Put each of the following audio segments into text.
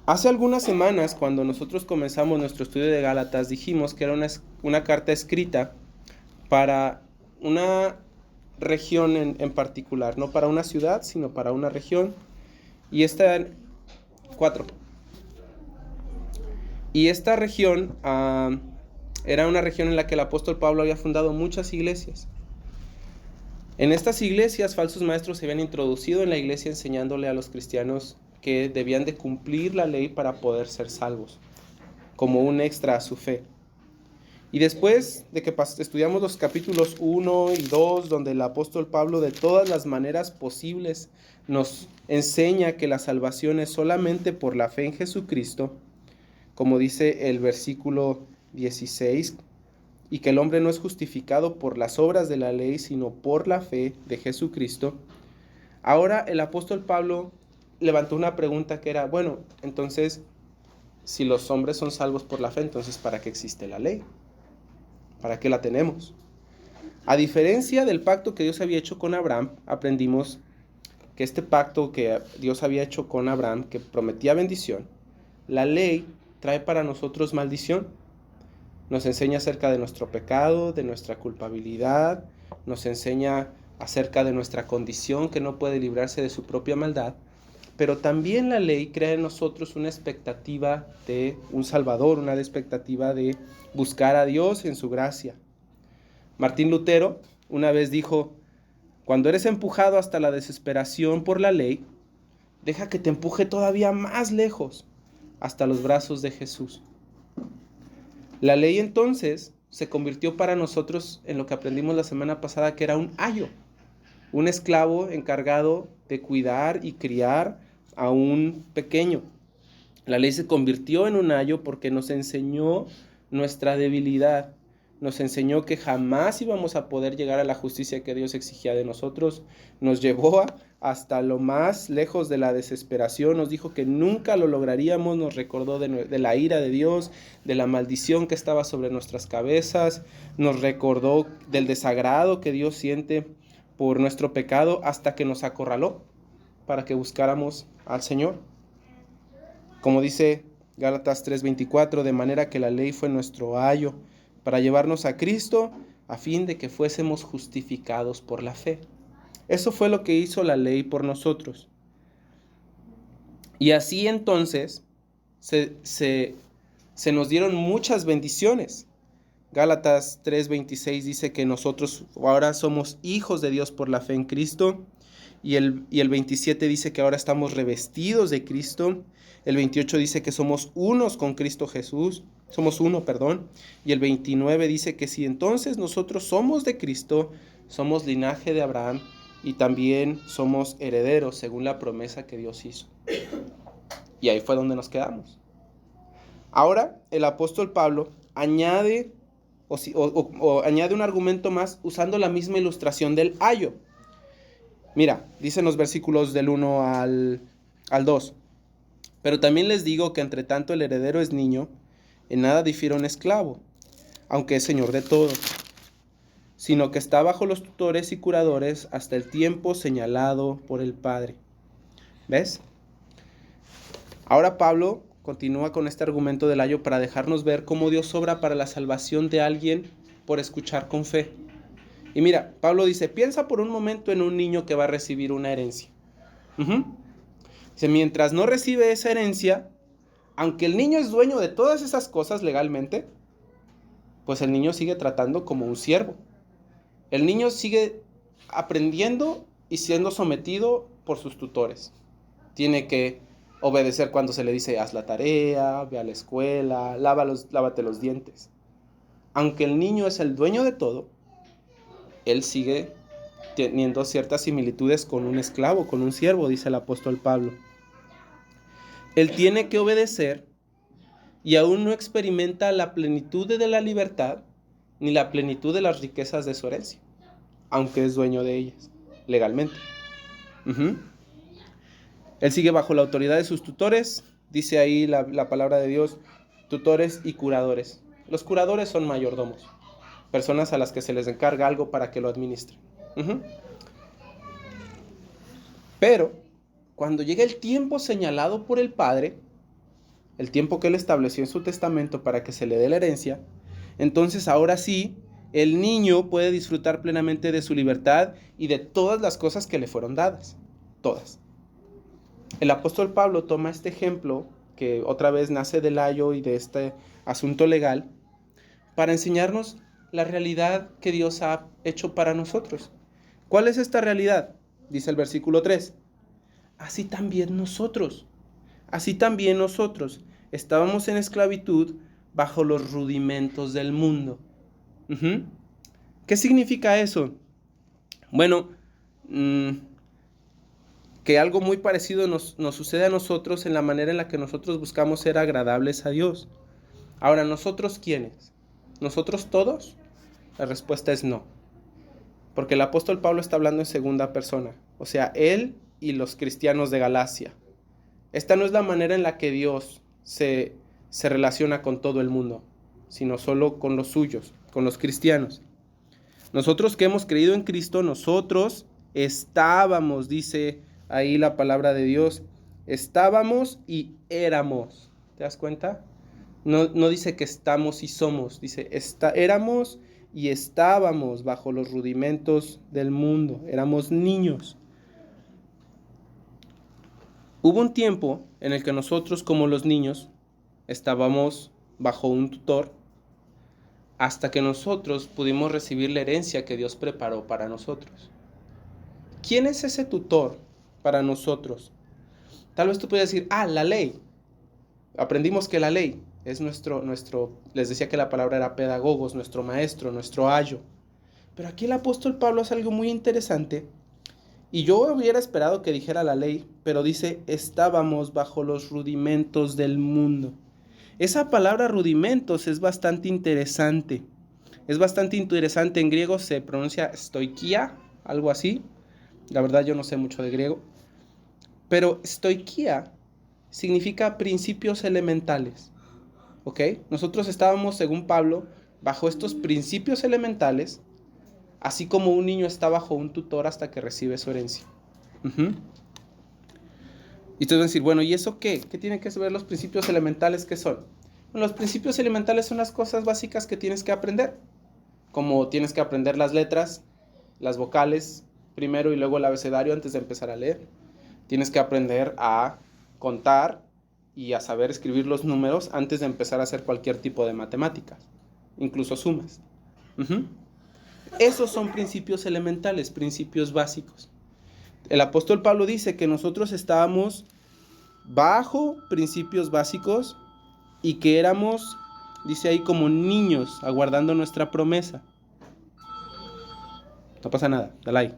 Hace algunas semanas, cuando nosotros comenzamos nuestro estudio de Gálatas, dijimos que era una carta escrita para una región en particular, no para una ciudad, sino para una región. Y esta, cuatro. Y esta región era una región en la que el apóstol Pablo había fundado muchas iglesias. En estas iglesias, falsos maestros se habían introducido en la iglesia enseñándole a los cristianos que debían de cumplir la ley para poder ser salvos, como un extra a su fe. Y después de que estudiamos los capítulos 1 y 2, donde el apóstol Pablo de todas las maneras posibles nos enseña que la salvación es solamente por la fe en Jesucristo, como dice el versículo 16, y que el hombre no es justificado por las obras de la ley, sino por la fe de Jesucristo. Ahora el apóstol Pablo levantó una pregunta que era, bueno, entonces, si los hombres son salvos por la fe, entonces ¿para qué existe la ley? ¿Para qué la tenemos? A diferencia del pacto que Dios había hecho con Abraham, aprendimos que este pacto que Dios había hecho con Abraham, que prometía bendición, la ley trae para nosotros maldición. Nos enseña acerca de nuestro pecado, de nuestra culpabilidad, nos enseña acerca de nuestra condición que no puede librarse de su propia maldad, pero también la ley crea en nosotros una expectativa de un Salvador, una expectativa de buscar a Dios en su gracia. Martín Lutero una vez dijo, cuando eres empujado hasta la desesperación por la ley, deja que te empuje todavía más lejos, hasta los brazos de Jesús. La ley entonces se convirtió para nosotros en lo que aprendimos la semana pasada, que era un ayo, un esclavo encargado de cuidar y criar a un pequeño. La ley se convirtió en un ayo porque nos enseñó nuestra debilidad, nos enseñó que jamás íbamos a poder llegar a la justicia que Dios exigía de nosotros, nos llevó hasta lo más lejos de la desesperación, nos dijo que nunca lo lograríamos, nos recordó de la ira de Dios, de la maldición que estaba sobre nuestras cabezas, nos recordó del desagrado que Dios siente por nuestro pecado hasta que nos acorraló para que buscáramos al Señor. Como dice Gálatas 3:24, de manera que la ley fue nuestro ayo para llevarnos a Cristo a fin de que fuésemos justificados por la fe. Eso fue lo que hizo la ley por nosotros. Y así entonces se nos dieron muchas bendiciones. Gálatas 3:26 dice que nosotros ahora somos hijos de Dios por la fe en Cristo. Y el 27 dice que ahora estamos revestidos de Cristo. El 28 dice que somos unos con Cristo Jesús. Somos uno, perdón. Y el 29 dice que si entonces nosotros somos de Cristo, somos linaje de Abraham y también somos herederos según la promesa que Dios hizo. Y ahí fue donde nos quedamos. Ahora el apóstol Pablo añade añade un argumento más usando la misma ilustración del ayo. Mira, dicen los versículos del 1 al 2. Pero también les digo que entre tanto el heredero es niño, en nada difiere un esclavo, aunque es señor de todo, sino que está bajo los tutores y curadores hasta el tiempo señalado por el Padre. ¿Ves? Ahora Pablo continúa con este argumento del ayo para dejarnos ver cómo Dios obra para la salvación de alguien por escuchar con fe. Y mira, Pablo dice, piensa por un momento en un niño que va a recibir una herencia. Dice, mientras no recibe esa herencia, aunque el niño es dueño de todas esas cosas legalmente, pues el niño sigue tratando como un siervo. El niño sigue aprendiendo y siendo sometido por sus tutores. Tiene que obedecer cuando se le dice, haz la tarea, ve a la escuela, lávate los dientes. Aunque el niño es el dueño de todo, él sigue teniendo ciertas similitudes con un esclavo, con un siervo, dice el apóstol Pablo. Él tiene que obedecer y aún no experimenta la plenitud de la libertad ni la plenitud de las riquezas de su herencia, aunque es dueño de ellas, legalmente. Él sigue bajo la autoridad de sus tutores, dice ahí la palabra de Dios, tutores y curadores. Los curadores son mayordomos, personas a las que se les encarga algo para que lo administren. Pero cuando llega el tiempo señalado por el Padre, el tiempo que Él estableció en su testamento para que se le dé la herencia, entonces ahora sí, el niño puede disfrutar plenamente de su libertad y de todas las cosas que le fueron dadas. Todas. El apóstol Pablo toma este ejemplo, que otra vez nace del ayo y de este asunto legal, para enseñarnos la realidad que Dios ha hecho para nosotros. ¿Cuál es esta realidad? Dice el versículo 3. Así también nosotros estábamos en esclavitud bajo los rudimentos del mundo. ¿Qué significa eso? Bueno, que algo muy parecido nos sucede a nosotros en la manera en la que nosotros buscamos ser agradables a Dios. Ahora, ¿nosotros quiénes? ¿Nosotros todos? La respuesta es no. Porque el apóstol Pablo está hablando en segunda persona. O sea, él y los cristianos de Galacia. Esta no es la manera en la que Dios se relaciona con todo el mundo, sino solo con los suyos, con los cristianos. Nosotros que hemos creído en Cristo, nosotros estábamos, dice ahí la palabra de Dios, estábamos y éramos. ¿Te das cuenta? No dice que estamos y somos, dice éramos y estábamos bajo los rudimentos del mundo, éramos niños. Hubo un tiempo en el que nosotros, como los niños, estábamos bajo un tutor hasta que nosotros pudimos recibir la herencia que Dios preparó para nosotros. ¿Quién es ese tutor para nosotros? Tal vez tú puedas decir, la ley. Aprendimos que la ley es nuestro, les decía que la palabra era pedagogos, nuestro maestro, nuestro ayo. Pero aquí el apóstol Pablo hace algo muy interesante. Y yo hubiera esperado que dijera la ley, pero dice, estábamos bajo los rudimentos del mundo. Esa palabra rudimentos es bastante interesante. En griego se pronuncia stoikia, algo así. La verdad yo no sé mucho de griego. Pero stoikia significa principios elementales. ¿Ok? Nosotros estábamos, según Pablo, bajo estos principios elementales, así como un niño está bajo un tutor hasta que recibe su herencia. Y ustedes van a decir, bueno, ¿y eso qué? ¿Qué tienen que saber los principios elementales que son? Bueno, los principios elementales son las cosas básicas que tienes que aprender. Como tienes que aprender las letras, las vocales, primero y luego el abecedario antes de empezar a leer. Tienes que aprender a contar y a saber escribir los números antes de empezar a hacer cualquier tipo de matemáticas, incluso sumas. Esos son principios elementales, principios básicos. El apóstol Pablo dice que nosotros estábamos bajo principios básicos y que éramos, dice ahí, como niños aguardando nuestra promesa. No pasa nada, dale ahí.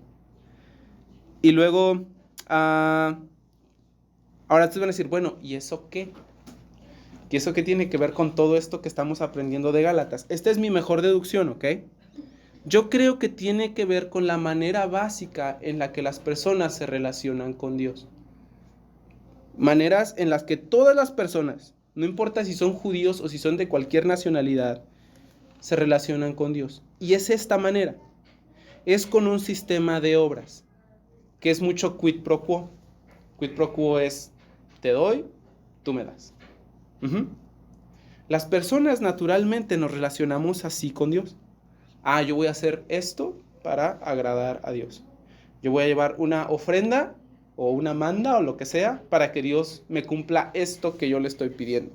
Y luego, ahora ustedes van a decir, bueno, ¿y eso qué? ¿Y eso qué tiene que ver con todo esto que estamos aprendiendo de Gálatas? Esta es mi mejor deducción, ¿ok? Yo creo que tiene que ver con la manera básica en la que las personas se relacionan con Dios. Maneras en las que todas las personas, no importa si son judíos o si son de cualquier nacionalidad, se relacionan con Dios. Y es esta manera. Es con un sistema de obras, que es mucho quid pro quo. Quid pro quo es, te doy, tú me das. Las personas naturalmente nos relacionamos así con Dios. Yo voy a hacer esto para agradar a Dios. Yo voy a llevar una ofrenda o una manda o lo que sea para que Dios me cumpla esto que yo le estoy pidiendo.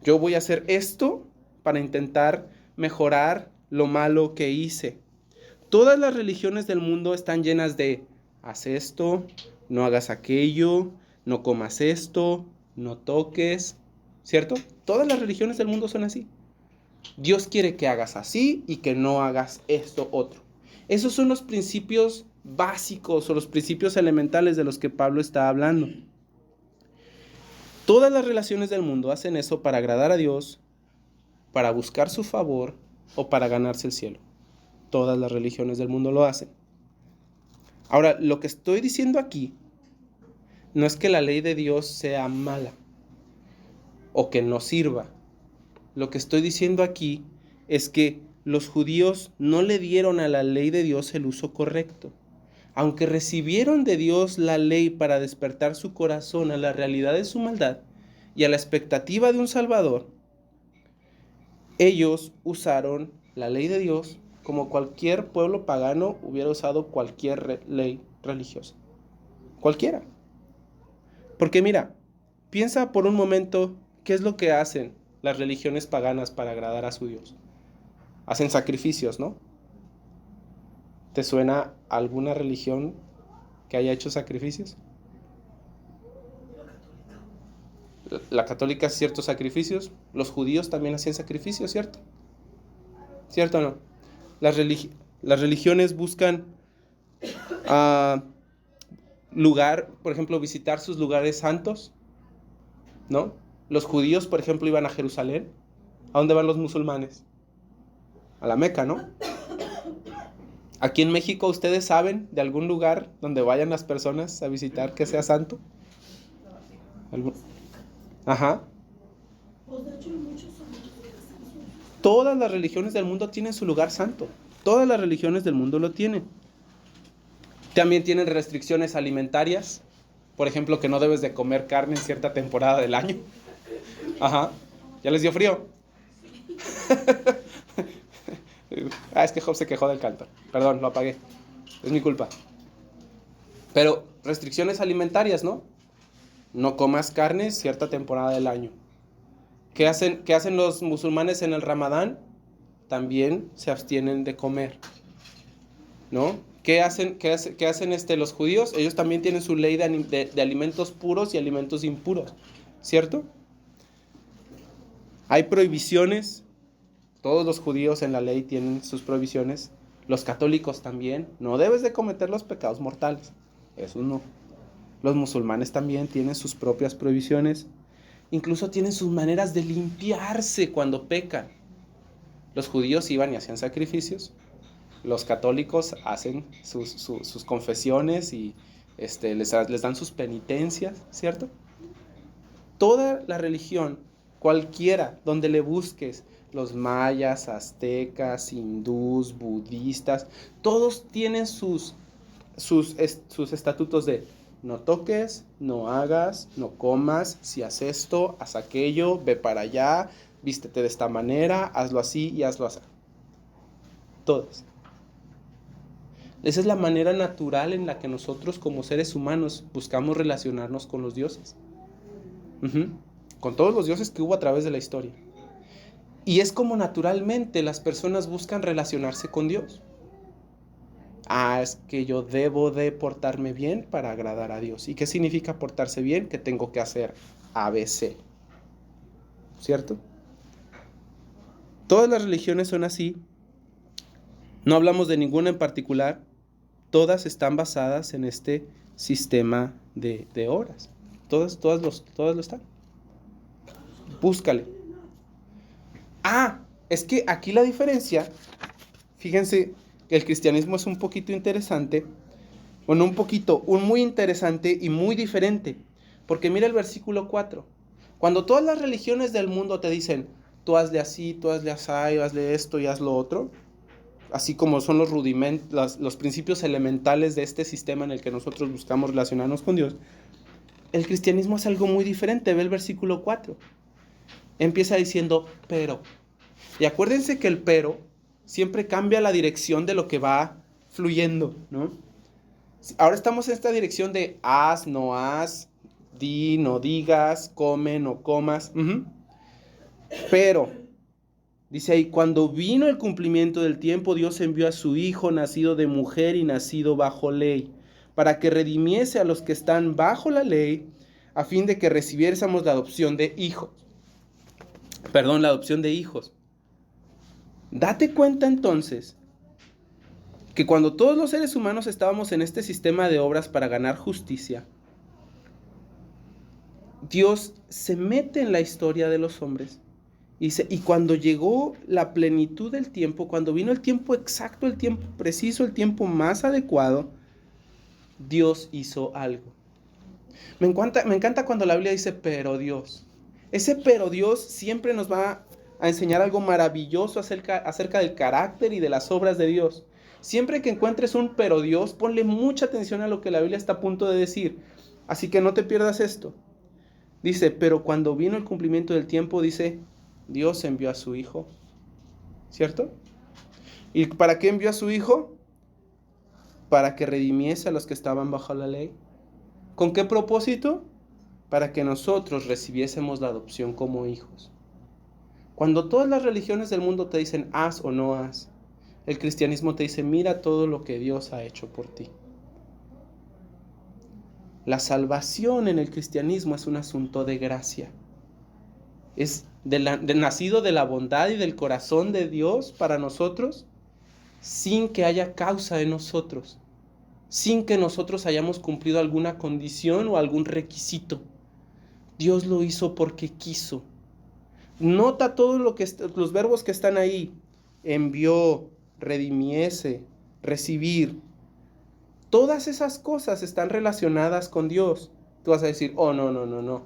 Yo voy a hacer esto para intentar mejorar lo malo que hice. Todas las religiones del mundo están llenas de haz esto, no hagas aquello, no comas esto, no toques, ¿cierto? Todas las religiones del mundo son así. Dios quiere que hagas así y que no hagas esto otro. Esos son los principios básicos o los principios elementales de los que Pablo está hablando. Todas las relaciones del mundo hacen eso para agradar a Dios, para buscar su favor o para ganarse el cielo. Todas las religiones del mundo lo hacen. Ahora, lo que estoy diciendo aquí no es que la ley de Dios sea mala o que no sirva. Lo que estoy diciendo aquí es que los judíos no le dieron a la ley de Dios el uso correcto. Aunque recibieron de Dios la ley para despertar su corazón a la realidad de su maldad, y a la expectativa de un Salvador, ellos usaron la ley de Dios como cualquier pueblo pagano hubiera usado cualquier ley religiosa. Cualquiera. Porque mira, piensa por un momento qué es lo que hacen las religiones paganas para agradar a su Dios. Hacen sacrificios, ¿no? ¿Te suena alguna religión que haya hecho sacrificios? La católica hace ciertos sacrificios. Los judíos también hacían sacrificios, ¿cierto? ¿Cierto o no? Las religiones buscan lugar, por ejemplo, visitar sus lugares santos, ¿no? Los judíos, por ejemplo, iban a Jerusalén. ¿A dónde van los musulmanes? A la Meca, ¿no? Aquí en México, ¿ustedes saben de algún lugar donde vayan las personas a visitar que sea santo? Ajá. Todas las religiones del mundo tienen su lugar santo. Todas las religiones del mundo lo tienen. También tienen restricciones alimentarias. Por ejemplo, que no debes de comer carne en cierta temporada del año. Ajá. ¿Ya les dio frío? Es que Job se quejó del canto. Perdón, lo apagué. Es mi culpa. Pero restricciones alimentarias, ¿no? No comas carne cierta temporada del año. ¿Qué hacen los musulmanes en el Ramadán? También se abstienen de comer, ¿no? ¿Qué hacen los judíos? Ellos también tienen su ley de alimentos puros y alimentos impuros, ¿cierto? Hay prohibiciones. Todos los judíos en la ley tienen sus prohibiciones. Los católicos también. No debes de cometer los pecados mortales. Eso no. Los musulmanes también tienen sus propias prohibiciones. Incluso tienen sus maneras de limpiarse cuando pecan. Los judíos iban y hacían sacrificios. Los católicos hacen sus confesiones y les dan sus penitencias, ¿cierto? Toda la religión, cualquiera, donde le busques, los mayas, aztecas, hindús, budistas, todos tienen sus estatutos de no toques, no hagas, no comas, si haces esto, haz aquello, ve para allá, vístete de esta manera, hazlo así y hazlo así. Todos. Esa es la manera natural en la que nosotros como seres humanos buscamos relacionarnos con los dioses. Con todos los dioses que hubo a través de la historia. Y es como naturalmente las personas buscan relacionarse con Dios. Es que yo debo de portarme bien para agradar a Dios. ¿Y qué significa portarse bien? Que tengo que hacer ABC. ¿Cierto? Todas las religiones son así. No hablamos de ninguna en particular. Todas están basadas en este sistema de obras. Todas lo están. Búscale. Es que aquí la diferencia, fíjense, que el cristianismo es un poquito interesante, bueno, muy interesante y muy diferente, porque mira el versículo 4, cuando todas las religiones del mundo te dicen, tú hazle así, tú hazle así, hazle esto y haz lo otro, así como son los rudimentos, los principios elementales de este sistema en el que nosotros buscamos relacionarnos con Dios, el cristianismo es algo muy diferente. Ve el versículo 4, empieza diciendo, pero, y acuérdense que el pero siempre cambia la dirección de lo que va fluyendo, ¿no? Ahora estamos en esta dirección de haz, no haz, di, no digas, come, no comas. Pero, dice ahí, cuando vino el cumplimiento del tiempo, Dios envió a su Hijo, nacido de mujer y nacido bajo ley, para que redimiese a los que están bajo la ley, a fin de que recibiésemos la adopción de hijos. La adopción de hijos. Date cuenta entonces que cuando todos los seres humanos estábamos en este sistema de obras para ganar justicia, Dios se mete en la historia de los hombres y cuando llegó la plenitud del tiempo, cuando vino el tiempo exacto, el tiempo preciso, el tiempo más adecuado, Dios hizo algo. Me encanta cuando la Biblia dice pero Dios. Ese pero Dios siempre nos va a enseñar algo maravilloso acerca del carácter y de las obras de Dios. Siempre que encuentres un pero Dios, ponle mucha atención a lo que la Biblia está a punto de decir. Así que no te pierdas esto. Dice, pero cuando vino el cumplimiento del tiempo, dice, Dios envió a su Hijo. ¿Cierto? ¿Y para qué envió a su Hijo? Para que redimiese a los que estaban bajo la ley. ¿Con qué propósito? Para que nosotros recibiésemos la adopción como hijos. Cuando todas las religiones del mundo te dicen haz o no haz, el cristianismo te dice mira todo lo que Dios ha hecho por ti. La salvación en el cristianismo es un asunto de gracia. Es nacido de la bondad y del corazón de Dios para nosotros, sin que haya causa en nosotros, sin que nosotros hayamos cumplido alguna condición o algún requisito. Dios lo hizo porque quiso. Nota todo los verbos que están ahí: envió, redimiese, recibir. Todas esas cosas están relacionadas con Dios. Tú vas a decir, oh, no.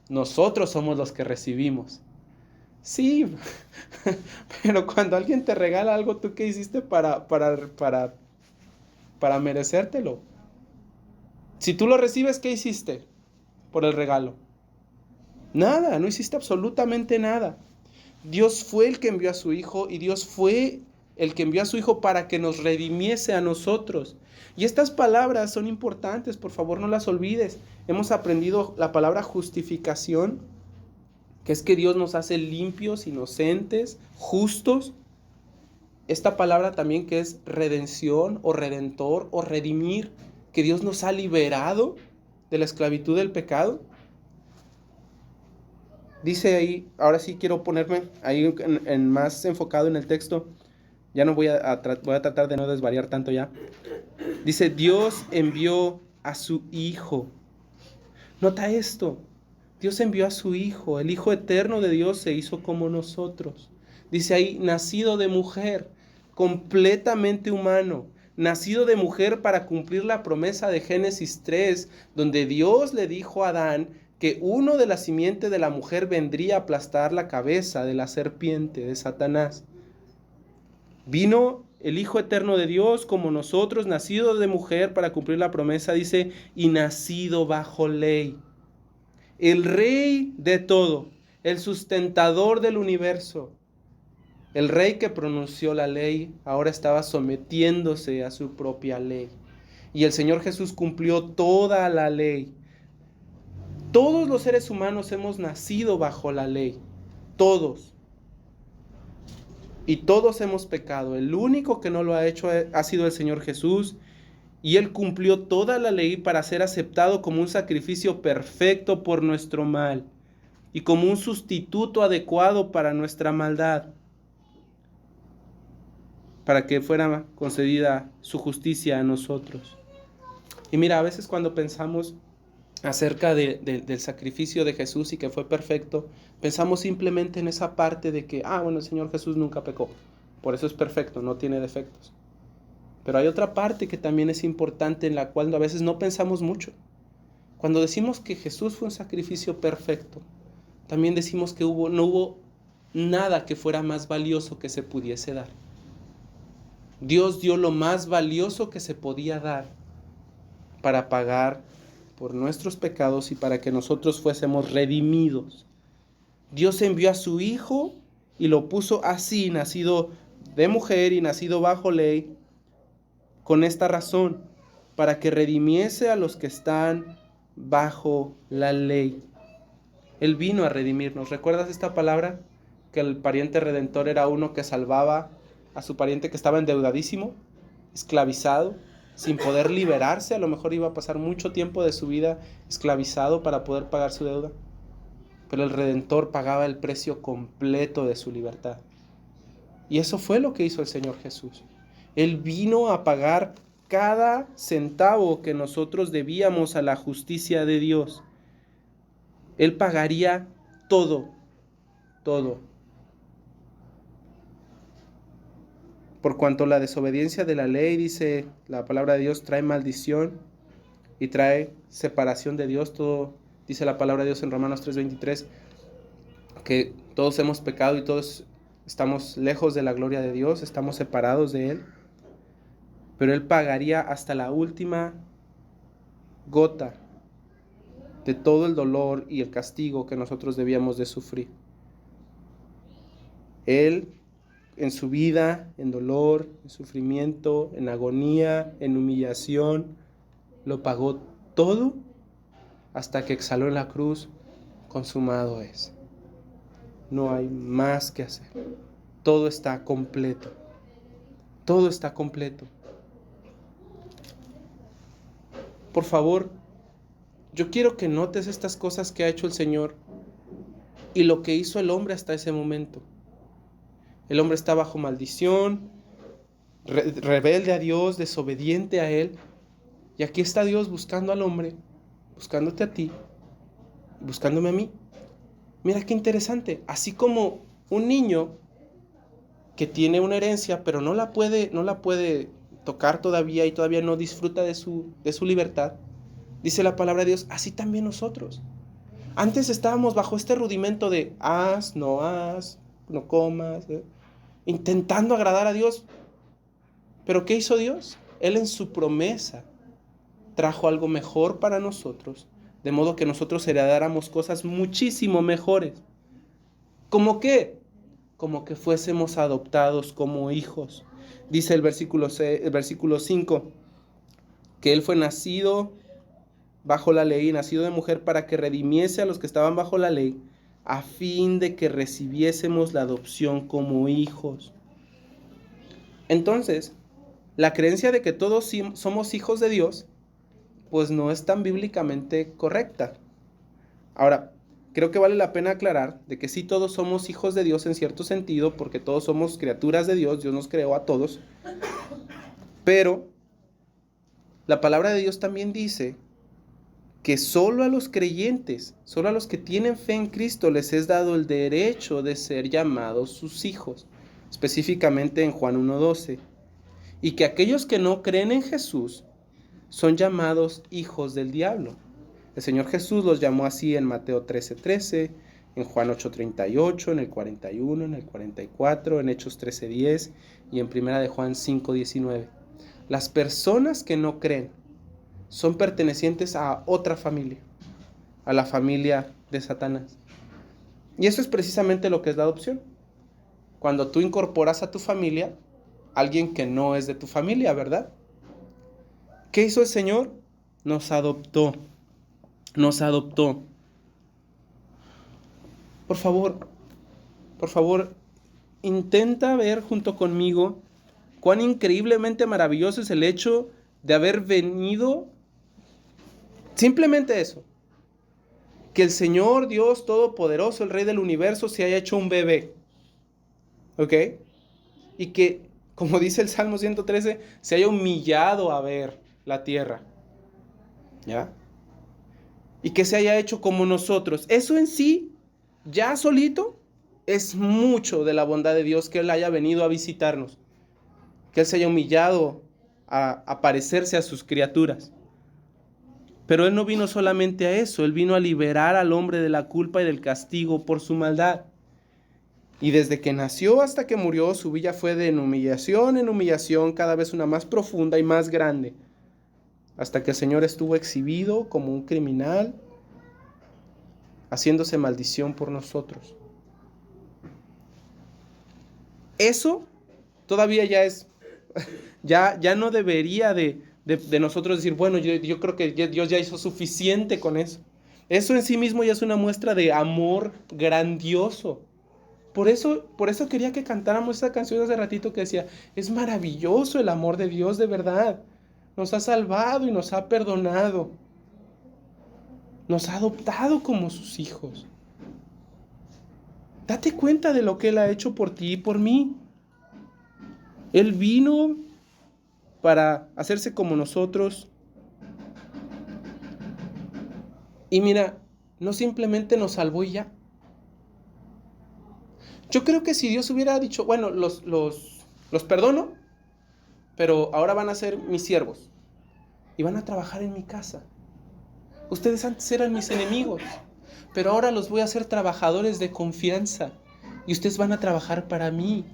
Nosotros somos los que recibimos. Sí, pero cuando alguien te regala algo, ¿tú qué hiciste para merecértelo? Si tú lo recibes, ¿qué hiciste por el regalo? Nada, no hiciste absolutamente nada. Dios fue el que envió a su Hijo y Dios fue el que envió a su Hijo para que nos redimiese a nosotros. Y estas palabras son importantes, por favor no las olvides. Hemos aprendido la palabra justificación, que es que Dios nos hace limpios, inocentes, justos. Esta palabra también que es redención o redentor o redimir, que Dios nos ha liberado de la esclavitud del pecado. Dice ahí, ahora sí quiero ponerme ahí en más enfocado en el texto. Ya no voy a tratar de no desvariar tanto ya. Dice, Dios envió a su Hijo. Nota esto. Dios envió a su Hijo. El Hijo eterno de Dios se hizo como nosotros. Dice ahí, nacido de mujer, completamente humano. Nacido de mujer para cumplir la promesa de Génesis 3, donde Dios le dijo a Adán que uno de la simiente de la mujer vendría a aplastar la cabeza de la serpiente, de Satanás. Vino el Hijo eterno de Dios como nosotros, nacido de mujer para cumplir la promesa, dice, y nacido bajo ley. El Rey de todo, el sustentador del universo, el Rey que pronunció la ley, ahora estaba sometiéndose a su propia ley. Y el Señor Jesús cumplió toda la ley. Todos los seres humanos hemos nacido bajo la ley, todos. Y todos hemos pecado. El único que no lo ha hecho ha sido el Señor Jesús. Y Él cumplió toda la ley para ser aceptado como un sacrificio perfecto por nuestro mal y como un sustituto adecuado para nuestra maldad, para que fuera concedida su justicia a nosotros. Y mira, a veces cuando pensamos acerca del sacrificio de Jesús y que fue perfecto, pensamos simplemente en esa parte de que, bueno, el Señor Jesús nunca pecó, por eso es perfecto, no tiene defectos. Pero hay otra parte que también es importante, en la cual a veces no pensamos mucho. Cuando decimos que Jesús fue un sacrificio perfecto, también decimos que no hubo nada que fuera más valioso que se pudiese dar. Dios dio lo más valioso que se podía dar para pagar por nuestros pecados y para que nosotros fuésemos redimidos. Dios envió a su Hijo y lo puso así, nacido de mujer y nacido bajo ley, con esta razón, para que redimiese a los que están bajo la ley. Él vino a redimirnos. ¿Recuerdas esta palabra? Que el pariente redentor era uno que salvaba a su pariente que estaba endeudadísimo, esclavizado, sin poder liberarse. A lo mejor iba a pasar mucho tiempo de su vida esclavizado para poder pagar su deuda. Pero el Redentor pagaba el precio completo de su libertad. Y eso fue lo que hizo el Señor Jesús. Él vino a pagar cada centavo que nosotros debíamos a la justicia de Dios. Él pagaría todo, todo. Por cuanto la desobediencia de la ley, dice la palabra de Dios, trae maldición y trae separación de Dios. Todo, dice la palabra de Dios en Romanos 3:23, que todos hemos pecado y todos estamos lejos de la gloria de Dios, estamos separados de Él. Pero Él pagaría hasta la última gota de todo el dolor y el castigo que nosotros debíamos de sufrir. Él, en su vida, en dolor, en sufrimiento, en agonía, en humillación, lo pagó todo hasta que exhaló en la cruz: consumado es. No hay más que hacer. Todo está completo. Todo está completo. Por favor, yo quiero que notes estas cosas que ha hecho el Señor y lo que hizo el hombre hasta ese momento. El hombre está bajo maldición, rebelde a Dios, desobediente a Él. Y aquí está Dios buscando al hombre, buscándote a ti, buscándome a mí. Mira qué interesante. Así como un niño que tiene una herencia, pero no la puede tocar todavía y todavía no disfruta de su libertad, dice la palabra de Dios, así también nosotros. Antes estábamos bajo este rudimento de haz, no comas, intentando agradar a Dios. Pero ¿qué hizo Dios? Él en su promesa trajo algo mejor para nosotros, de modo que nosotros heredáramos cosas muchísimo mejores. ¿Cómo qué? Como que fuésemos adoptados como hijos. Dice el versículo 5, que Él fue nacido bajo la ley, nacido de mujer, para que redimiese a los que estaban bajo la ley, a fin de que recibiésemos la adopción como hijos. Entonces, la creencia de que todos somos hijos de Dios, pues no es tan bíblicamente correcta. Ahora, creo que vale la pena aclarar de que sí todos somos hijos de Dios en cierto sentido, porque todos somos criaturas de Dios, Dios nos creó a todos. Pero la palabra de Dios también dice que solo a los creyentes, solo a los que tienen fe en Cristo les es dado el derecho de ser llamados sus hijos, específicamente en Juan 1:12, y que aquellos que no creen en Jesús son llamados hijos del diablo. El Señor Jesús los llamó así en Mateo 13:13, en Juan 8:38, en el 41, en el 44, en Hechos 13:10 y en Primera de Juan 5:19. Las personas que no creen son pertenecientes a otra familia, a la familia de Satanás. Y eso es precisamente lo que es la adopción. Cuando tú incorporas a tu familia a alguien que no es de tu familia, ¿verdad? ¿Qué hizo el Señor? Nos adoptó. Nos adoptó. Por favor, intenta ver junto conmigo cuán increíblemente maravilloso es el hecho de haber venido. Simplemente eso, que el Señor Dios Todopoderoso, el Rey del Universo, se haya hecho un bebé, ¿ok? Y que, como dice el Salmo 113, se haya humillado a ver la tierra, ¿ya? Y que se haya hecho como nosotros. Eso en sí, ya solito, es mucho de la bondad de Dios, que Él haya venido a visitarnos, que Él se haya humillado a parecerse a sus criaturas. Pero Él no vino solamente a eso, Él vino a liberar al hombre de la culpa y del castigo por su maldad. Y desde que nació hasta que murió, su vida fue de en humillación, cada vez una más profunda y más grande, hasta que el Señor estuvo exhibido como un criminal, haciéndose maldición por nosotros. Eso todavía ya es, ya no debería de nosotros decir, bueno, yo creo que Dios ya hizo suficiente con eso. Eso en sí mismo ya es una muestra de amor grandioso. Por eso quería que cantáramos esa canción hace ratito que decía, es maravilloso el amor de Dios de verdad. Nos ha salvado y nos ha perdonado. Nos ha adoptado como sus hijos. Date cuenta de lo que Él ha hecho por ti y por mí. Él vino para hacerse como nosotros. Y mira, no simplemente nos salvó y ya. Yo creo que si Dios hubiera dicho, bueno, los perdono, pero ahora van a ser mis siervos y van a trabajar en mi casa. Ustedes antes eran mis enemigos, pero ahora los voy a hacer trabajadores de confianza y ustedes van a trabajar para mí.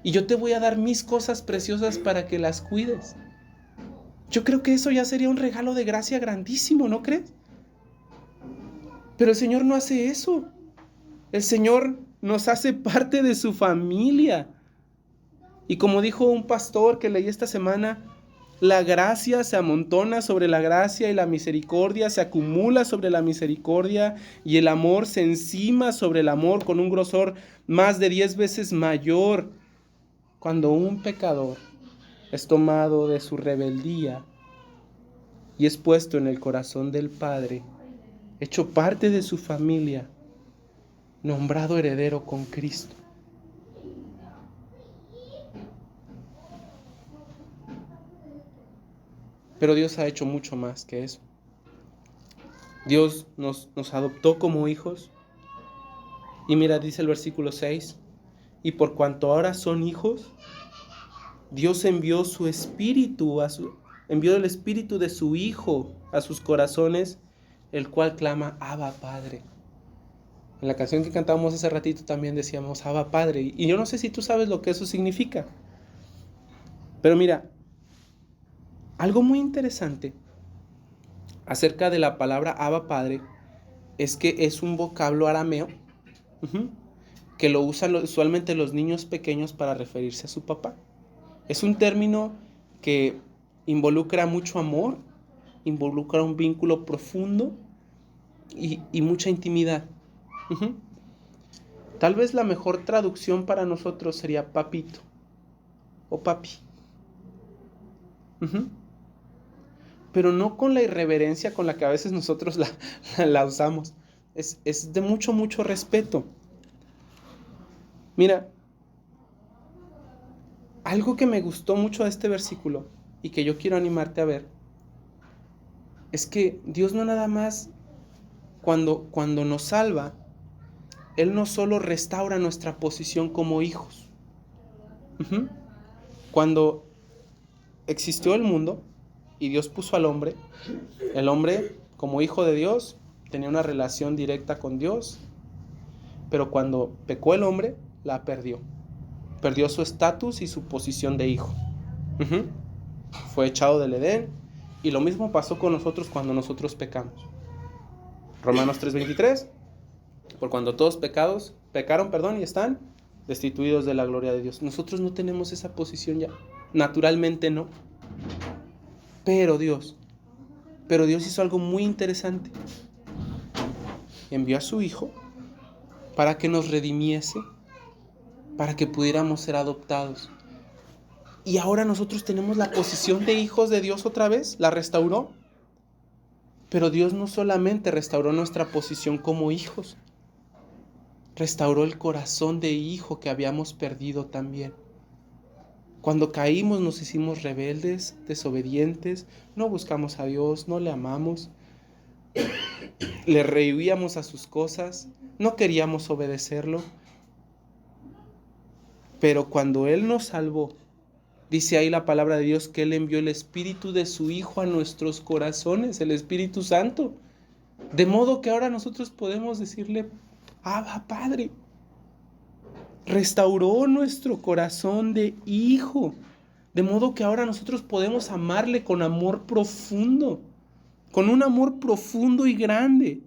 Y yo te voy a dar mis cosas preciosas para que las cuides. Yo creo que eso ya sería un regalo de gracia grandísimo, ¿no crees? Pero el Señor no hace eso. El Señor nos hace parte de su familia. Y como dijo un pastor que leí esta semana, la gracia se amontona sobre la gracia y la misericordia se acumula sobre la misericordia y el amor se encima sobre el amor con un grosor más de 10 veces mayor. Cuando un pecador es tomado de su rebeldía y es puesto en el corazón del Padre, hecho parte de su familia, nombrado heredero con Cristo. Pero Dios ha hecho mucho más que eso. Dios nos adoptó como hijos. Y mira, dice el versículo 6, y por cuanto ahora son hijos, Dios envió su espíritu, envió el espíritu de su Hijo a sus corazones, el cual clama, Abba Padre. En la canción que cantábamos hace ratito también decíamos, Abba Padre. Y yo no sé si tú sabes lo que eso significa. Pero mira, algo muy interesante acerca de la palabra Abba Padre es que es un vocablo arameo que lo usan usualmente los niños pequeños para referirse a su papá. Es un término que involucra mucho amor, involucra un vínculo profundo y mucha intimidad. Tal vez la mejor traducción para nosotros sería papito o papi. Pero no con la irreverencia con la que a veces nosotros la usamos. Es de mucho, mucho respeto. Mira, algo que me gustó mucho de este versículo y que yo quiero animarte a ver es que Dios no nada más cuando nos salva, Él no solo restaura nuestra posición como hijos. Cuando existió el mundo y Dios puso al hombre, el hombre como hijo de Dios tenía una relación directa con Dios, pero cuando pecó el hombre, la perdió. Perdió su estatus y su posición de hijo. Fue echado del Edén y lo mismo pasó con nosotros cuando nosotros pecamos. Romanos 3:23, por cuando todos pecaron, y están destituidos de la gloria de Dios. Nosotros no tenemos esa posición ya, naturalmente no. Pero Dios hizo algo muy interesante. Envió a su Hijo para que nos redimiese, para que pudiéramos ser adoptados. Y ahora nosotros tenemos la posición de hijos de Dios otra vez, la restauró. Pero Dios no solamente restauró nuestra posición como hijos, restauró el corazón de hijo que habíamos perdido también. Cuando caímos nos hicimos rebeldes, desobedientes, no buscamos a Dios, no le amamos, le rehuíamos a sus cosas, no queríamos obedecerlo. Pero cuando Él nos salvó, dice ahí la palabra de Dios que Él envió el Espíritu de su Hijo a nuestros corazones, el Espíritu Santo. De modo que ahora nosotros podemos decirle, Abba Padre. Restauró nuestro corazón de hijo. De modo que ahora nosotros podemos amarle con amor profundo. Con un amor profundo y grande.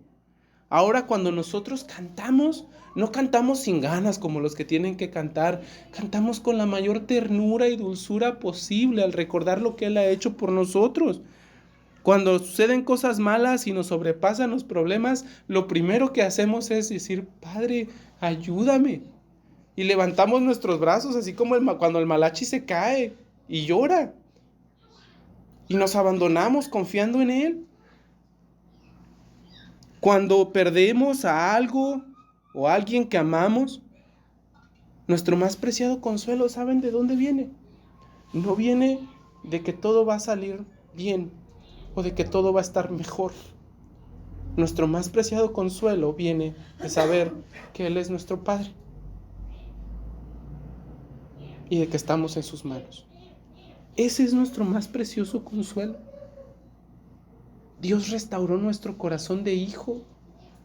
Ahora cuando nosotros cantamos, no cantamos sin ganas como los que tienen que cantar. Cantamos con la mayor ternura y dulzura posible al recordar lo que Él ha hecho por nosotros. Cuando suceden cosas malas y nos sobrepasan los problemas, lo primero que hacemos es decir, Padre, ayúdame. Y levantamos nuestros brazos, así como cuando el malachi se cae y llora. Y nos abandonamos confiando en Él. Cuando perdemos a algo o a alguien que amamos, nuestro más preciado consuelo, ¿saben de dónde viene? No viene de que todo va a salir bien o de que todo va a estar mejor. Nuestro más preciado consuelo viene de saber que Él es nuestro Padre y de que estamos en sus manos. Ese es nuestro más precioso consuelo. Dios restauró nuestro corazón de hijo,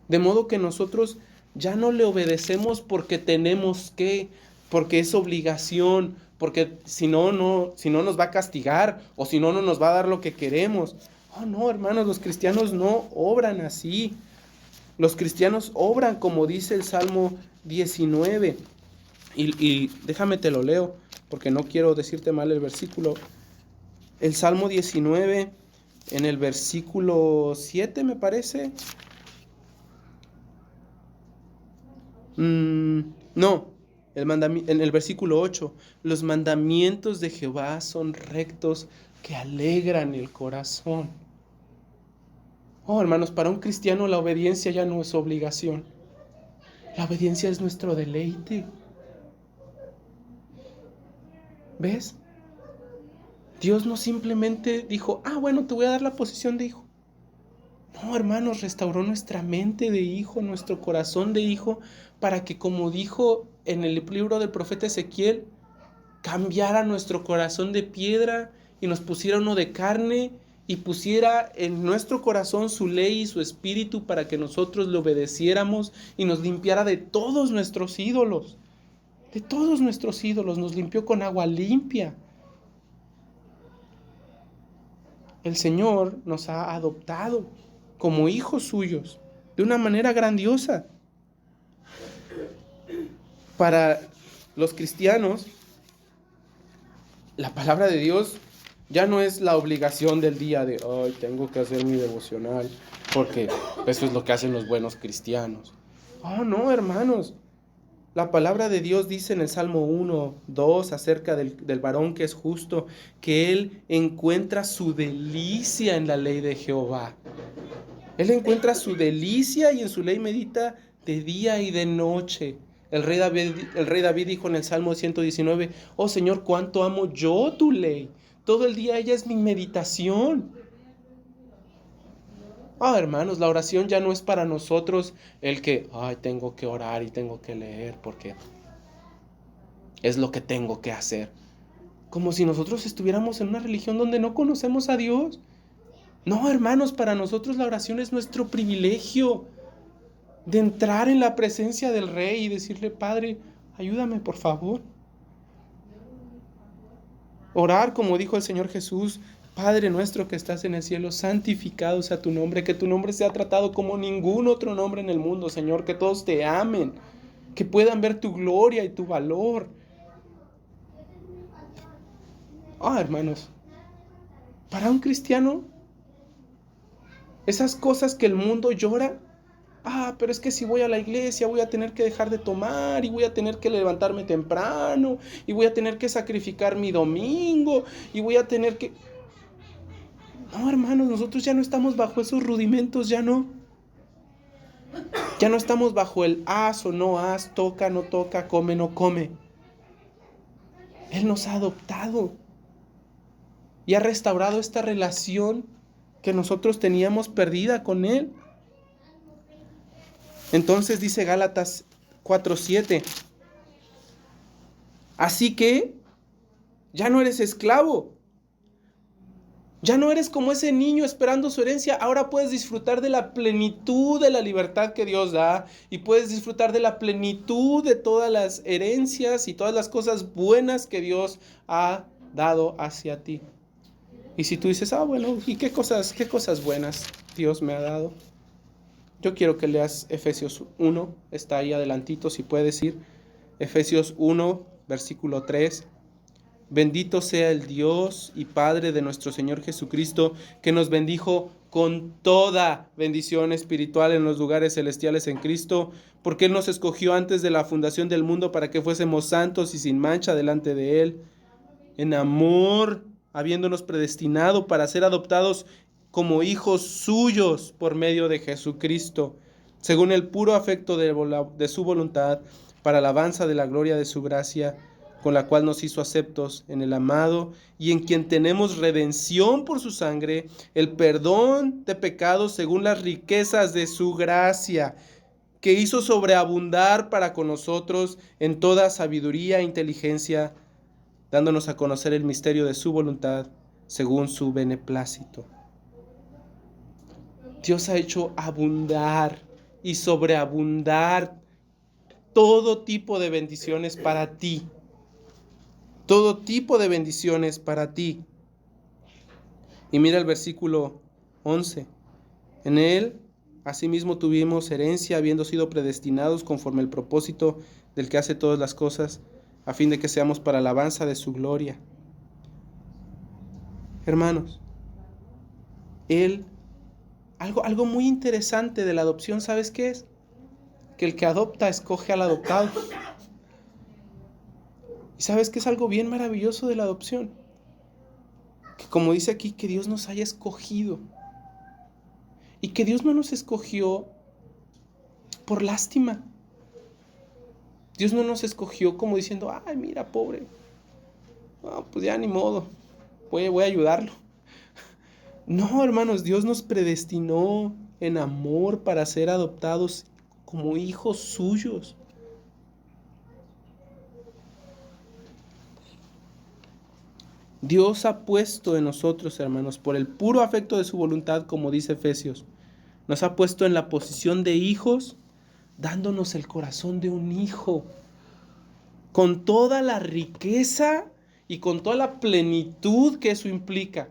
de modo que nosotros ya no le obedecemos porque tenemos que, porque es obligación, porque si no nos va a castigar, o si no nos va a dar lo que queremos. Oh no, hermanos, los cristianos no obran así. Los cristianos obran como dice el Salmo 19. Y déjame te lo leo, porque no quiero decirte mal el versículo. El Salmo 19, en el versículo 7 me parece. No, en el versículo 8. Los mandamientos de Jehová son rectos que alegran el corazón. Oh, hermanos, para un cristiano la obediencia ya no es obligación. La obediencia es nuestro deleite. ¿Ves? Dios no simplemente dijo, bueno, te voy a dar la posición de hijo. No, hermanos, restauró nuestra mente de hijo, nuestro corazón de hijo, para que, como dijo en el libro del profeta Ezequiel, cambiara nuestro corazón de piedra y nos pusiera uno de carne y pusiera en nuestro corazón su ley y su espíritu para que nosotros le obedeciéramos y nos limpiara de todos nuestros ídolos. De todos nuestros ídolos, nos limpió con agua limpia. El Señor nos ha adoptado como hijos suyos de una manera grandiosa. Para los cristianos, la palabra de Dios ya no es la obligación del día de hoy tengo que hacer mi devocional, porque eso es lo que hacen los buenos cristianos. Oh, no, hermanos. La palabra de Dios dice en el Salmo 1, 2 acerca del varón que es justo, que él encuentra su delicia en la ley de Jehová. Él encuentra su delicia y en su ley medita de día y de noche. El rey David dijo en el Salmo 119, oh Señor, cuánto amo yo tu ley. Todo el día ella es mi meditación. Hermanos, la oración ya no es para nosotros el que, tengo que orar y tengo que leer porque es lo que tengo que hacer. Como si nosotros estuviéramos en una religión donde no conocemos a Dios. No, hermanos, para nosotros la oración es nuestro privilegio de entrar en la presencia del Rey y decirle, Padre, ayúdame por favor. Orar como dijo el Señor Jesús, Padre nuestro que estás en el cielo, santificado sea tu nombre, que tu nombre sea tratado como ningún otro nombre en el mundo, Señor, que todos te amen, que puedan ver tu gloria y tu valor. Hermanos, para un cristiano, esas cosas que el mundo llora, pero es que si voy a la iglesia voy a tener que dejar de tomar y voy a tener que levantarme temprano y voy a tener que sacrificar mi domingo y voy a tener que... No, hermanos, nosotros ya no estamos bajo esos rudimentos, ya no. Ya no estamos bajo el haz o no haz, toca, no toca, come, no come. Él nos ha adoptado y ha restaurado esta relación que nosotros teníamos perdida con Él. Entonces dice Gálatas 4:7, así que ya no eres esclavo, ya no eres como ese niño esperando su herencia, ahora puedes disfrutar de la plenitud de la libertad que Dios da y puedes disfrutar de la plenitud de todas las herencias y todas las cosas buenas que Dios ha dado hacia ti. Y si tú dices, bueno, ¿y qué cosas buenas Dios me ha dado? Yo quiero que leas Efesios 1, está ahí adelantito si puedes ir. Efesios 1, versículo 3. Bendito sea el Dios y Padre de nuestro Señor Jesucristo, que nos bendijo con toda bendición espiritual en los lugares celestiales en Cristo, porque Él nos escogió antes de la fundación del mundo para que fuésemos santos y sin mancha delante de Él, en amor, habiéndonos predestinado para ser adoptados como hijos suyos por medio de Jesucristo, según el puro afecto de su voluntad, para alabanza de la gloria de su gracia, con la cual nos hizo aceptos en el amado y en quien tenemos redención por su sangre, el perdón de pecados según las riquezas de su gracia, que hizo sobreabundar para con nosotros en toda sabiduría e inteligencia, dándonos a conocer el misterio de su voluntad según su beneplácito. Dios ha hecho abundar y sobreabundar todo tipo de bendiciones para ti. Todo tipo de bendiciones para ti. Y mira el versículo 11. En Él asimismo tuvimos herencia, habiendo sido predestinados conforme al propósito del que hace todas las cosas, a fin de que seamos para alabanza de su gloria. Hermanos, algo muy interesante de la adopción, ¿sabes qué es? Que el que adopta escoge al adoptado. ¿Y sabes qué es algo bien maravilloso de la adopción? Que como dice aquí, que Dios nos haya escogido. Y que Dios no nos escogió por lástima. Dios no nos escogió como diciendo, ay, mira, pobre. No, pues ya ni modo. Voy a ayudarlo. No, hermanos, Dios nos predestinó en amor para ser adoptados como hijos suyos. Dios ha puesto en nosotros, hermanos, por el puro afecto de su voluntad, como dice Efesios, nos ha puesto en la posición de hijos, dándonos el corazón de un hijo, con toda la riqueza y con toda la plenitud que eso implica.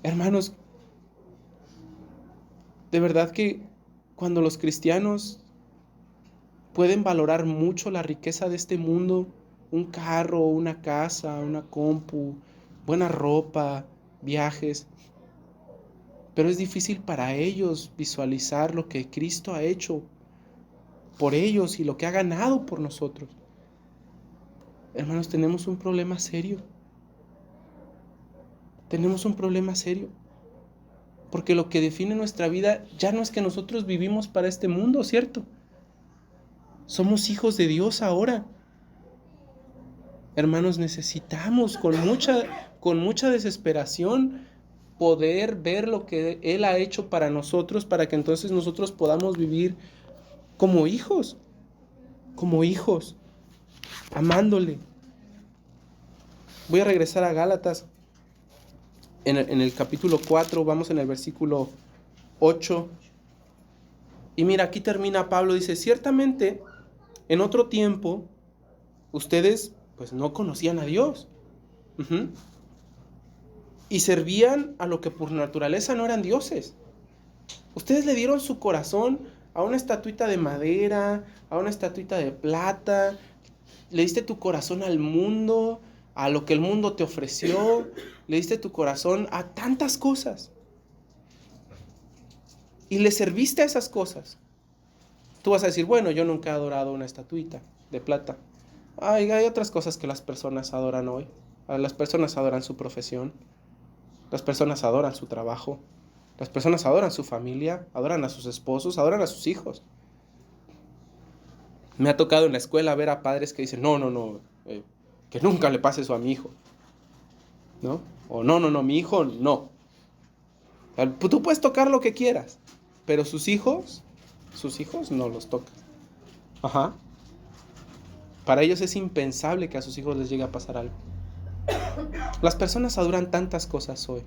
Hermanos, de verdad que cuando los cristianos pueden valorar mucho la riqueza de este mundo, un carro, una casa, una compu, buena ropa, viajes, pero es difícil para ellos visualizar lo que Cristo ha hecho por ellos y lo que ha ganado por nosotros. Hermanos, tenemos un problema serio. Tenemos un problema serio. Porque lo que define nuestra vida ya no es que nosotros vivimos para este mundo, ¿cierto? Somos hijos de Dios ahora. Hermanos, necesitamos con mucha desesperación poder ver lo que Él ha hecho para nosotros, para que entonces nosotros podamos vivir como hijos, amándole. Voy a regresar a Gálatas. En el capítulo 4, vamos en el versículo 8. Y mira, aquí termina Pablo, dice, ciertamente, en otro tiempo, ustedes pues no conocían a Dios. Y servían a lo que por naturaleza no eran dioses. Ustedes le dieron su corazón a una estatuita de madera, a una estatuita de plata. Le diste tu corazón al mundo, a lo que el mundo te ofreció. Le diste tu corazón a tantas cosas. Y le serviste a esas cosas. Tú vas a decir, bueno, yo nunca he adorado una estatuita de plata. Hay otras cosas que las personas adoran hoy. Las personas adoran su profesión. Las personas adoran su trabajo. Las personas adoran su familia, adoran a sus esposos, adoran a sus hijos. Me ha tocado en la escuela ver a padres que dicen, no, que nunca le pase eso a mi hijo. ¿No? O no, mi hijo no. Tú puedes tocar lo que quieras, pero sus hijos no los tocas. Ajá. Para ellos es impensable que a sus hijos les llegue a pasar algo. Las personas adoran tantas cosas hoy.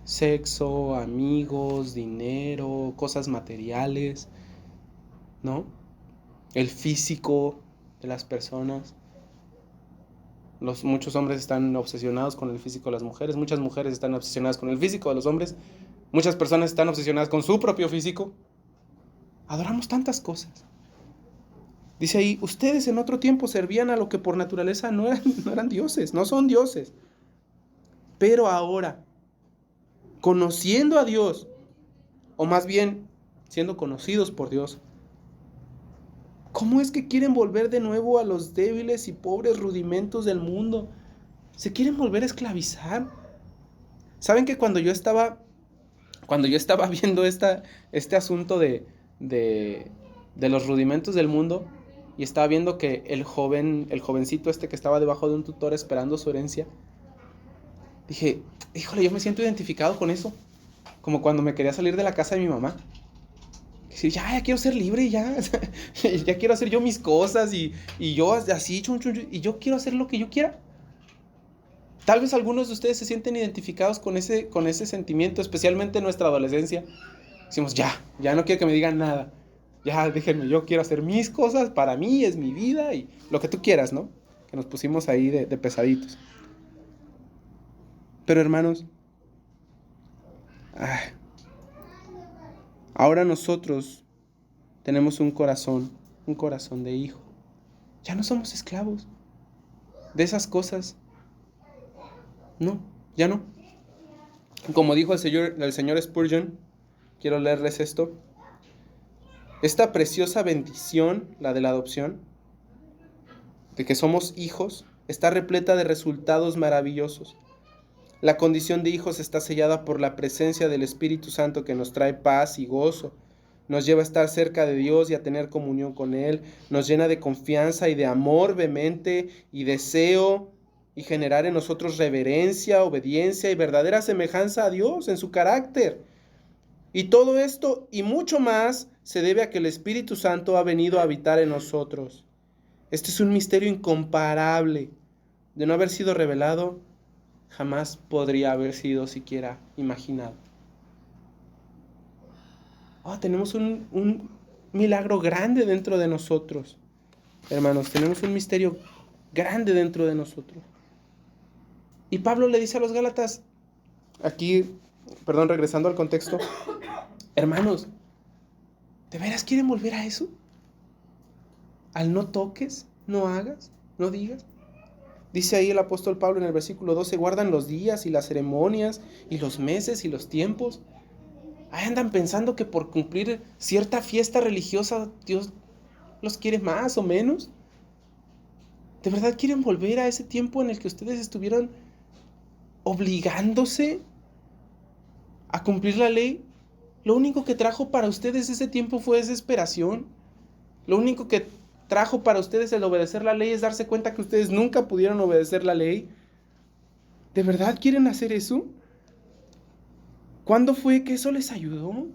Sexo, amigos, dinero, cosas materiales, ¿no? El físico de las personas. Muchos hombres están obsesionados con el físico de las mujeres. Muchas mujeres están obsesionadas con el físico de los hombres. Muchas personas están obsesionadas con su propio físico. Adoramos tantas cosas. Dice ahí, ustedes en otro tiempo servían a lo que por naturaleza no eran dioses, no son dioses. Pero ahora, conociendo a Dios, o más bien siendo conocidos por Dios, ¿cómo es que quieren volver de nuevo a los débiles y pobres rudimentos del mundo? ¿Se quieren volver a esclavizar? ¿Saben que cuando yo estaba viendo este asunto de los rudimentos del mundo, y estaba viendo que el jovencito que estaba debajo de un tutor esperando su herencia, dije, híjole, yo me siento identificado con eso, como cuando me quería salir de la casa de mi mamá. Decir, ya quiero ser libre, ya quiero hacer yo mis cosas y yo así, y yo quiero hacer lo que yo quiera. Tal vez algunos de ustedes se sienten identificados con ese sentimiento, especialmente en nuestra adolescencia. Decimos, ya no quiero que me digan nada. Ya, déjenme, yo quiero hacer mis cosas, para mí es mi vida y lo que tú quieras, ¿no? Que nos pusimos ahí de pesaditos. Pero hermanos, Ah, ahora nosotros tenemos un corazón de hijo. Ya no somos esclavos de esas cosas. No, ya no. Como dijo el señor Spurgeon, quiero leerles esto. Esta preciosa bendición, la de la adopción, de que somos hijos, está repleta de resultados maravillosos. La condición de hijos está sellada por la presencia del Espíritu Santo que nos trae paz y gozo. Nos lleva a estar cerca de Dios y a tener comunión con Él. Nos llena de confianza y de amor vehemente y deseo y generar en nosotros reverencia, obediencia y verdadera semejanza a Dios en su carácter. Y todo esto y mucho más se debe a que el Espíritu Santo ha venido a habitar en nosotros. Este es un misterio incomparable. De no haber sido revelado, jamás podría haber sido siquiera imaginado. Tenemos un milagro grande dentro de nosotros. Hermanos, tenemos un misterio grande dentro de nosotros. Y Pablo le dice a los Gálatas, regresando al contexto, hermanos, ¿de veras quieren volver a eso? Al no toques, no hagas, no digas. Dice ahí el apóstol Pablo en el versículo 12, guardan los días y las ceremonias y los meses y los tiempos. Ahí andan pensando que por cumplir cierta fiesta religiosa Dios los quiere más o menos. ¿De verdad quieren volver a ese tiempo en el que ustedes estuvieron obligándose a cumplir la ley? Lo único que trajo para ustedes ese tiempo fue desesperación. Lo único que trajo para ustedes el obedecer la ley es darse cuenta que ustedes nunca pudieron obedecer la ley. ¿De verdad quieren hacer eso? ¿Cuándo fue que eso les ayudó?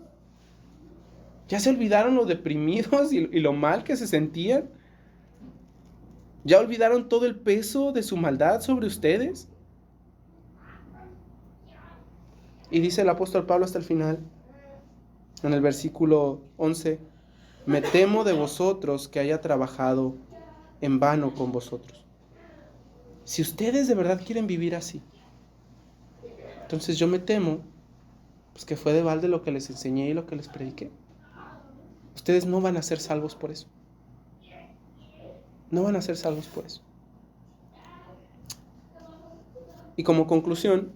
¿Ya se olvidaron lo deprimidos y lo mal que se sentían? ¿Ya olvidaron todo el peso de su maldad sobre ustedes? Y dice el apóstol Pablo hasta el final, en el versículo 11, me temo de vosotros que haya trabajado en vano con vosotros. Si ustedes de verdad quieren vivir así, entonces yo me temo pues que fue de balde lo que les enseñé y lo que les prediqué. Ustedes no van a ser salvos por eso. No van a ser salvos por eso. Y como conclusión,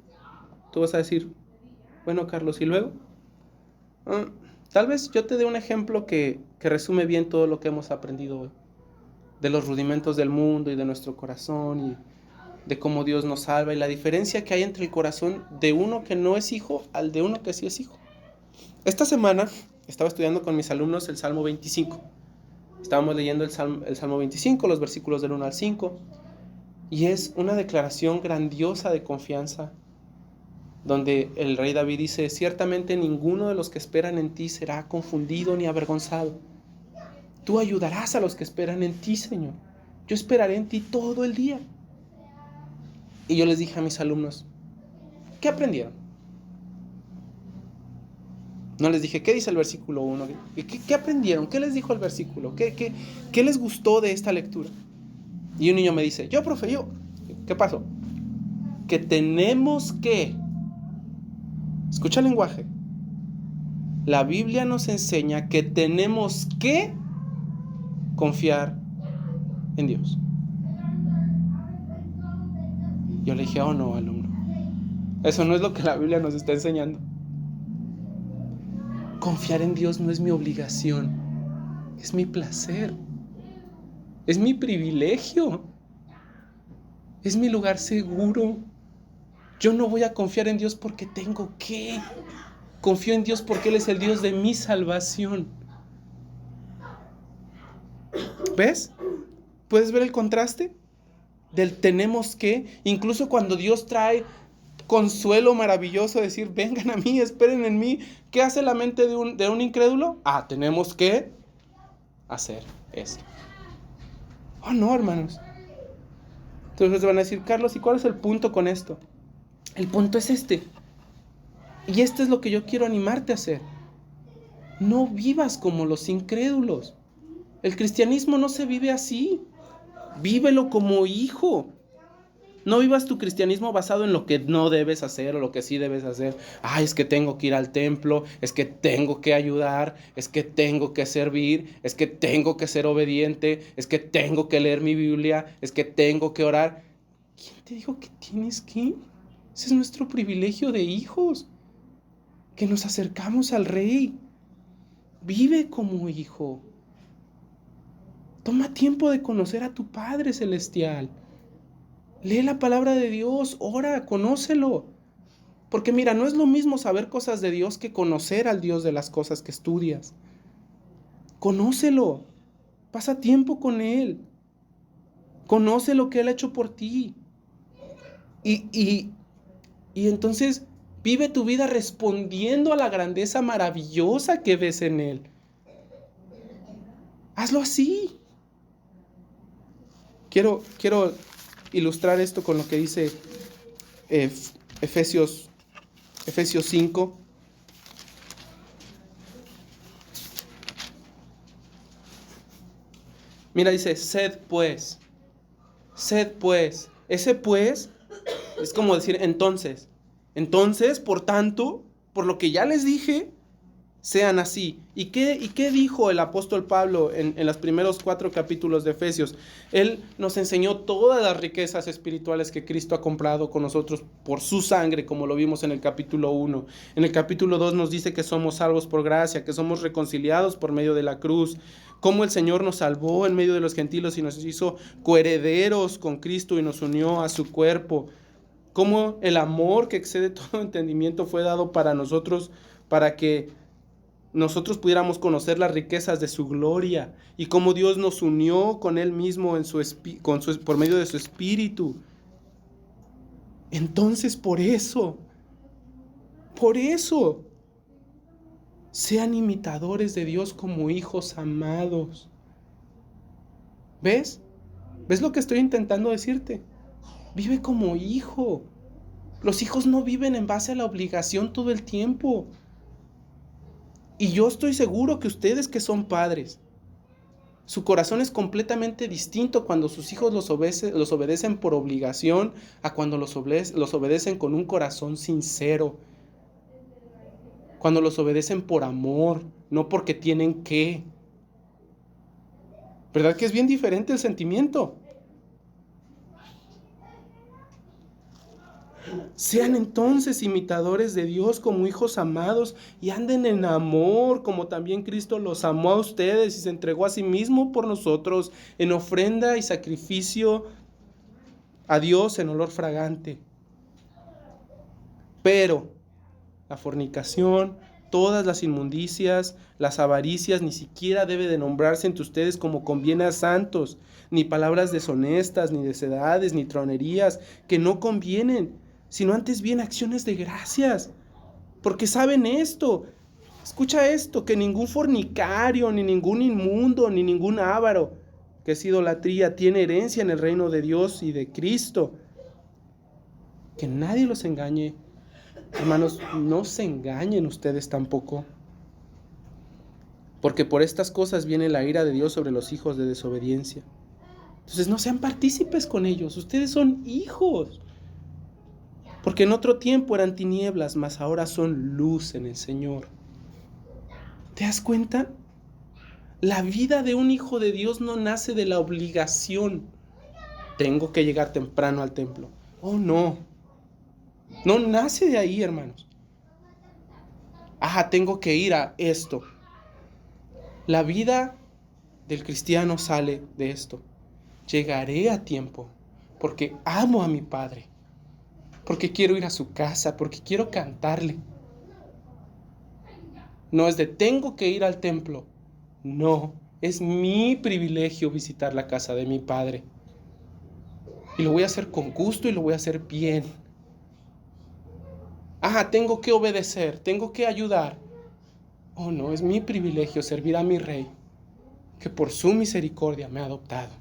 tú vas a decir, bueno, Carlos, ¿y luego? Tal vez yo te dé un ejemplo que resume bien todo lo que hemos aprendido hoy. De los rudimentos del mundo y de nuestro corazón y de cómo Dios nos salva y la diferencia que hay entre el corazón de uno que no es hijo al de uno que sí es hijo. Esta semana estaba estudiando con mis alumnos el Salmo 25. Estábamos leyendo el Salmo 25, los versículos del 1 al 5, y es una declaración grandiosa de confianza, donde el rey David dice, ciertamente ninguno de los que esperan en ti será confundido ni avergonzado. Tú ayudarás a los que esperan en ti, Señor. Yo esperaré en ti todo el día. Y yo les dije a mis alumnos, ¿qué aprendieron? No les dije, ¿qué dice el versículo 1? ¿Qué aprendieron? ¿Qué les dijo el versículo? ¿Qué les gustó de esta lectura? Y un niño me dice, profe, ¿qué pasó? Que tenemos que, escucha el lenguaje, la Biblia nos enseña que tenemos que confiar en Dios. Yo le dije, no, alumno, eso no es lo que la Biblia nos está enseñando. Confiar en Dios no es mi obligación, es mi placer, es mi privilegio, es mi lugar seguro. Yo no voy a confiar en Dios porque tengo que. Confío en Dios porque Él es el Dios de mi salvación. ¿Ves? ¿Puedes ver el contraste? Del tenemos que. Incluso cuando Dios trae consuelo maravilloso, decir, vengan a mí, esperen en mí. ¿Qué hace la mente de un incrédulo? Tenemos que hacer esto. No, hermanos. Entonces van a decir, Carlos, ¿y cuál es el punto con esto? El punto es este. Y esto es lo que yo quiero animarte a hacer. No vivas como los incrédulos. El cristianismo no se vive así. Vívelo como hijo. No vivas tu cristianismo basado en lo que no debes hacer o lo que sí debes hacer. Ay, es que tengo que ir al templo, es que tengo que ayudar, es que tengo que servir, es que tengo que ser obediente, es que tengo que leer mi Biblia, es que tengo que orar. ¿Quién te dijo que tienes que? Ese es nuestro privilegio de hijos, que nos acercamos al Rey. Vive como hijo. Toma tiempo de conocer a tu Padre Celestial. Lee la palabra de Dios, ora, conócelo. Porque mira, no es lo mismo saber cosas de Dios que conocer al Dios de las cosas que estudias. Conócelo, pasa tiempo con Él. Conoce lo que Él ha hecho por ti. Y entonces vive tu vida respondiendo a la grandeza maravillosa que ves en Él. Hazlo así. Quiero ilustrar esto con lo que dice Efesios 5. Mira, dice, sed pues. Ese pues es como decir entonces. Entonces, por tanto, por lo que ya les dije, sean así. ¿Y qué dijo el apóstol Pablo en los primeros 4 capítulos de Efesios? Él nos enseñó todas las riquezas espirituales que Cristo ha comprado con nosotros por su sangre, como lo vimos en el capítulo 1. En el capítulo 2 nos dice que somos salvos por gracia, que somos reconciliados por medio de la cruz, cómo el Señor nos salvó en medio de los gentiles y nos hizo coherederos con Cristo y nos unió a su cuerpo, cómo el amor que excede todo entendimiento fue dado para nosotros, para que nosotros pudiéramos conocer las riquezas de su gloria, y cómo Dios nos unió con Él mismo por medio de su Espíritu. Entonces, por eso, sean imitadores de Dios como hijos amados. ¿Ves? ¿Ves lo que estoy intentando decirte? Vive como hijo. Los hijos no viven en base a la obligación todo el tiempo. Y yo estoy seguro que ustedes que son padres, su corazón es completamente distinto cuando sus hijos los obedecen por obligación a cuando los obedecen con un corazón sincero. Cuando los obedecen por amor, no porque tienen que. ¿Verdad que es bien diferente el sentimiento? Sean entonces imitadores de Dios como hijos amados y anden en amor, como también Cristo los amó a ustedes y se entregó a sí mismo por nosotros en ofrenda y sacrificio a Dios en olor fragante. Pero la fornicación, todas las inmundicias, las avaricias, ni siquiera debe de nombrarse entre ustedes como conviene a santos, ni palabras deshonestas, ni necedades, ni tronerías, que no convienen, sino antes bien acciones de gracias, porque saben esto, escucha esto, que ningún fornicario, ni ningún inmundo, ni ningún avaro, que es idolatría, tiene herencia en el reino de Dios y de Cristo. Que nadie los engañe. Hermanos, no se engañen ustedes tampoco, porque por estas cosas viene la ira de Dios sobre los hijos de desobediencia. Entonces no sean partícipes con ellos, ustedes son hijos. Porque en otro tiempo eran tinieblas, mas ahora son luz en el Señor. ¿Te das cuenta? La vida de un hijo de Dios no nace de la obligación. Tengo que llegar temprano al templo. Oh, no. No nace de ahí, hermanos. Tengo que ir a esto. La vida del cristiano sale de esto. Llegaré a tiempo porque amo a mi Padre, porque quiero ir a su casa, porque quiero cantarle. No es de tengo que ir al templo. No, es mi privilegio visitar la casa de mi Padre. Y lo voy a hacer con gusto y lo voy a hacer bien. Tengo que obedecer, tengo que ayudar. Oh, no, es mi privilegio servir a mi Rey, que por su misericordia me ha adoptado.